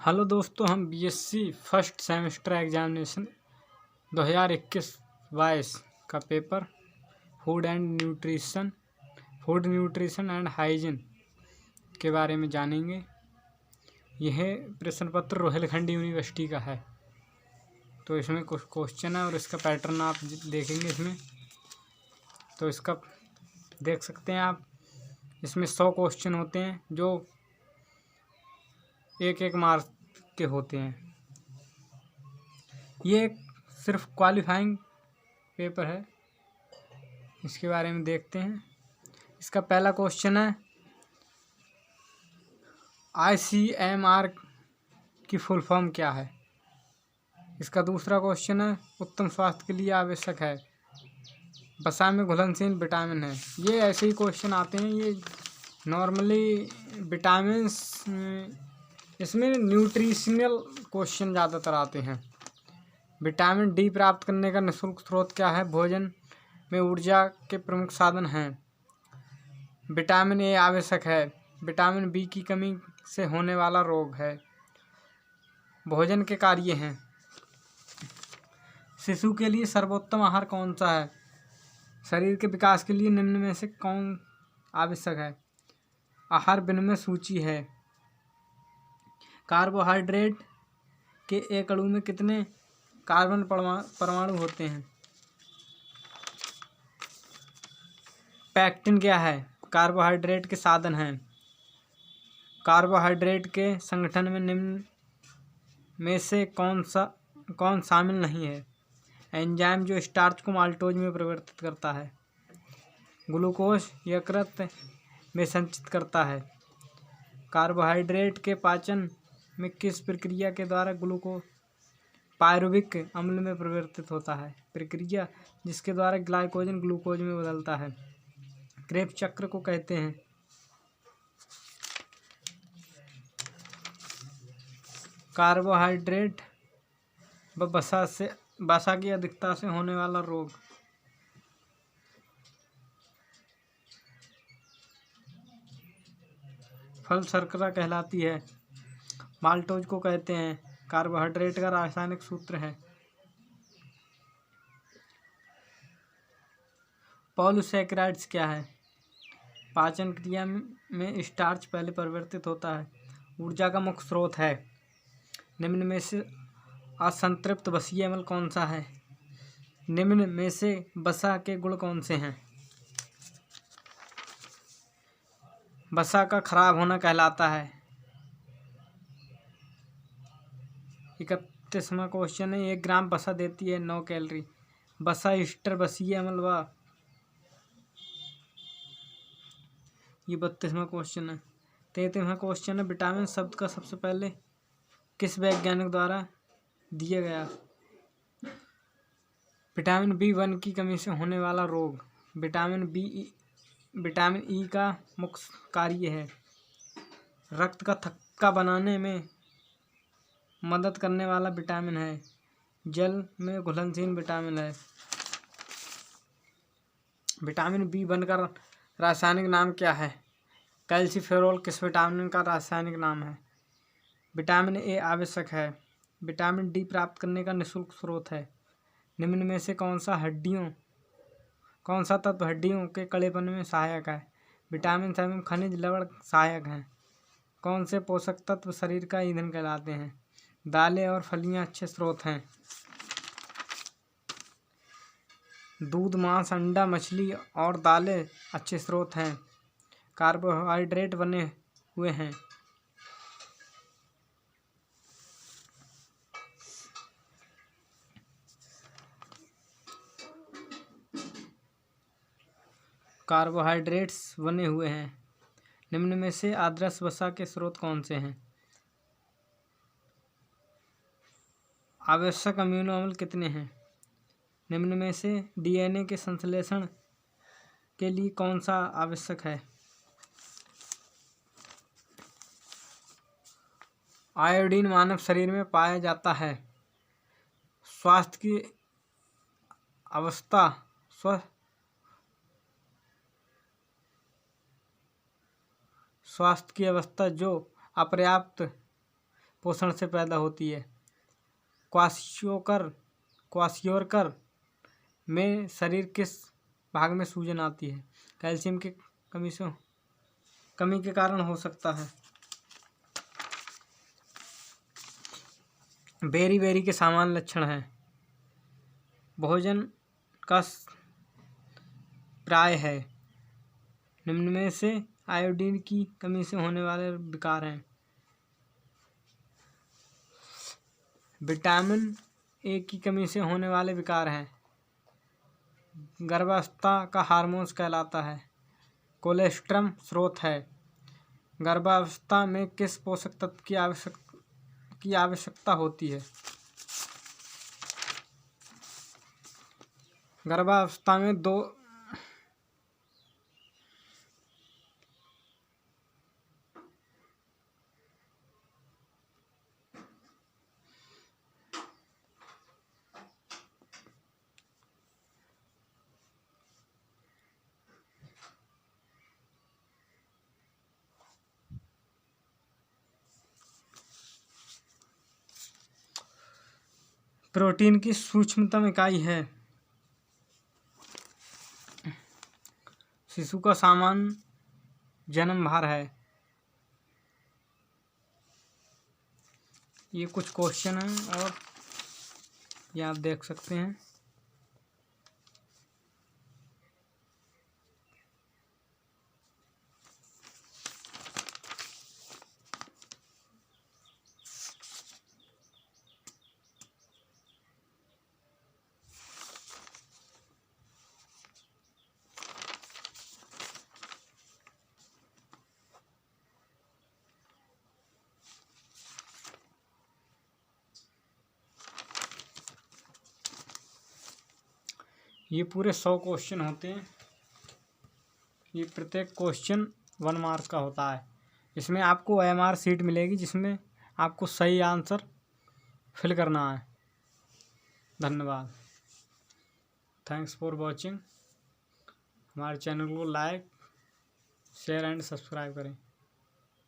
Hello दोस्तों, हम BSc first semester examination 2021-22 का paper food nutrition and hygiene के बारे में जानेंगे। यह प्रश्न पत्र रोहिलखंड यूनिवर्सिटी का है। तो इसमें कुछ क्वेश्चन है और इसका पैटर्न आप देखेंगे इसमें। तो इसका देख सकते हैं आप, इसमें 100 क्वेश्चन होते हैं जो एक मार्क के होते हैं। ये सिर्फ क्वालिफाइंग पेपर है। इसके बारे में देखते हैं। इसका पहला क्वेश्चन है ICMR की फुल फॉर्म क्या है। इसका दूसरा क्वेश्चन है उत्तम स्वास्थ्य के लिए आवश्यक है, वसा में घुलनशील विटामिन है। ये ऐसे ही क्वेश्चन आते हैं। ये नॉर्मली विटामिन्स, इसमें न्यूट्रिशनल क्वेश्चन ज़्यादातर आते हैं। विटामिन डी प्राप्त करने का निःशुल्क स्रोत क्या है। भोजन में ऊर्जा के प्रमुख साधन हैं। विटामिन ए आवश्यक है। विटामिन बी की कमी से होने वाला रोग है। भोजन के कार्य हैं। शिशु के लिए सर्वोत्तम आहार कौन सा है। शरीर के विकास के लिए निम्न में से कौन आवश्यक है। आहार विनिमय सूची है। कार्बोहाइड्रेट के एक अणु में कितने कार्बन परमाणु होते हैं। पैक्टिन क्या है। कार्बोहाइड्रेट के साधन हैं। कार्बोहाइड्रेट के संगठन में निम्न में से कौन शामिल नहीं है। एंजाइम जो स्टार्च को माल्टोज में परिवर्तित करता है। ग्लूकोज यकृत में संचित करता है। कार्बोहाइड्रेट के पाचन में किस प्रक्रिया के द्वारा ग्लूकोज पायरुविक अम्ल में परिवर्तित होता है। प्रक्रिया जिसके द्वारा ग्लाइकोजन ग्लूकोज में बदलता है। क्रेब्स चक्र को कहते हैं। कार्बोहाइड्रेट व वसा की अधिकता से होने वाला रोग। फल शर्करा कहलाती है। माल्टोज को कहते हैं। कार्बोहाइड्रेट का रासायनिक सूत्र है। पॉलीसैकेराइड्स क्या है। पाचन क्रिया में स्टार्च पहले परिवर्तित होता है। ऊर्जा का मुख्य स्रोत है। निम्न में से असंतृप्त वसीय अम्ल कौन सा है। निम्न में से वसा के गुण कौन से हैं। वसा का खराब होना कहलाता है। 31वां क्वेश्चन है 1 ग्राम वसा देती है 9 कैलोरी। वसा ईस्टर वसीय अम्ल व ये 32वां क्वेश्चन है। 33वां क्वेश्चन है विटामिन शब्द का सबसे पहले किस वैज्ञानिक द्वारा दिया गया। विटामिन B1 की कमी से होने वाला रोग। विटामिन ई का मुख्य कार्य है। रक्त का थक्का बनाने में मदद करने वाला विटामिन है। जल में घुलनशील विटामिन है। विटामिन B1 का रासायनिक नाम क्या है। कैल्सीफेरोल किस विटामिन का रासायनिक नाम है। विटामिन ए आवश्यक है। विटामिन डी प्राप्त करने का निःशुल्क स्रोत है। निम्न में से कौन सा तत्व हड्डियों के कड़ेपन में सहायक है। विटामिन एवं खनिज लवण सहायक हैं। कौन से पोषक तत्व शरीर का ईंधन कहलाते हैं। दालें और फलियां अच्छे स्रोत हैं। दूध, मांस, अंडा, मछली और दालें अच्छे स्रोत हैं। कार्बोहाइड्रेट बने हुए हैं। कार्बोहाइड्रेट्स बने हुए हैं। निम्न में से आदर्श वसा के स्रोत कौन से हैं। आवश्यक अमीनो अम्ल कितने हैं। निम्न में से DNA के संश्लेषण के लिए कौन सा आवश्यक है। आयोडीन मानव शरीर में पाया जाता है। स्वास्थ्य की अवस्था जो अपर्याप्त पोषण से पैदा होती है? क्वाशियोकर में शरीर किस भाग में सूजन आती है? कैल्शियम की कमी के कारण हो सकता है। बेरी बेरी के सामान्य लक्षण हैं। भोजन का प्राय है। निम्न में से आयोडीन की कमी से होने वाले विकार हैं। विटामिन ए की कमी से होने वाले विकार हैं। गर्भावस्था का हार्मोन्स कहलाता है। कोलेस्ट्रम स्रोत है। गर्भावस्था में किस पोषक तत्व की आवश्यकता होती है? गर्भावस्था में दो प्रोटीन की सूक्ष्मतम इकाई है। शिशु का सामान्य जन्म भार है। ये कुछ क्वेश्चन हैं और ये आप देख सकते हैं। ये पूरे 100 क्वेश्चन होते हैं। ये प्रत्येक क्वेश्चन 1 मार्क्स का होता है। इसमें आपको OMR शीट मिलेगी जिसमें आपको सही आंसर फिल करना है। धन्यवाद। Thanks for watching. हमारे चैनल को लाइक, शेयर एंड सब्सक्राइब करें।